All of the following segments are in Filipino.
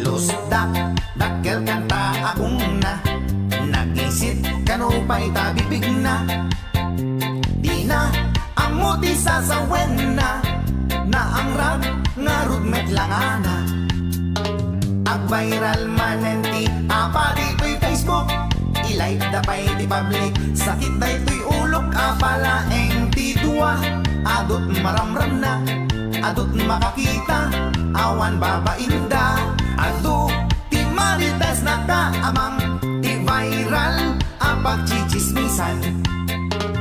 Lusdak, dakkel kanta akong na nagisit kanupay tabibig na. Di na amuti sasawen na ang rap nga rudmet lang ana. Ag viral manenti apa di to'y Facebook, i-live da pa'y di public. Sakit da ito'y ulok apalaeng ti dua. Adot maramram na, adot makakita, awan babainda. Ado ti marites na kaamang ti viral apag chichismisan.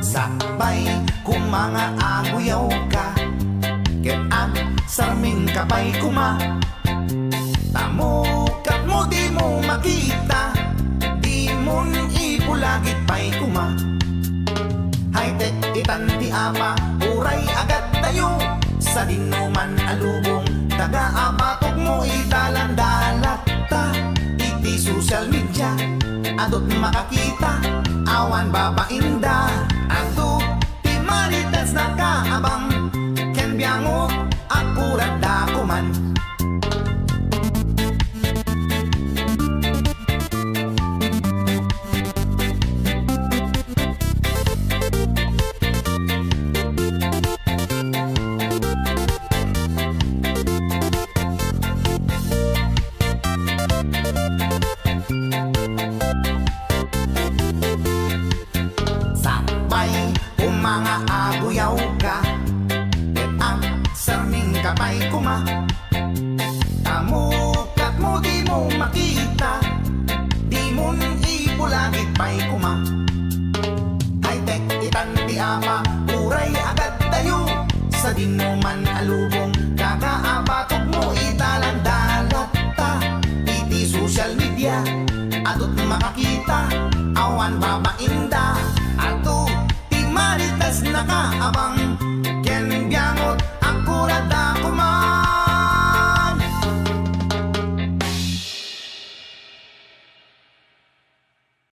Sakbay kung mga aguyaw ka, ket ag sarming kapay kuma. Tamukat mo di mo makita, di mon ipulagit pa'y kuma. High-tech itan ti apa, uray agad tayo sa dinuman alubong. Taga-apatok mo italandalat ta, iti social media, adot makakita, awan babainda. Ato ti marites na kaabang, ken biyangot akurat da kuman. Mga aguyaw ka, ket ang sarming kapay kuma. Tamukat mo di mo makita, di mon ipulagit pa'y kuma. High-tech itan ti ama, uray agad tayo sa dinuman alubong. Kakaabatok mo italandalat ta, iti social media, adot makakita, awan babainda. Ato marites na kaabang, ken biyangot akurat da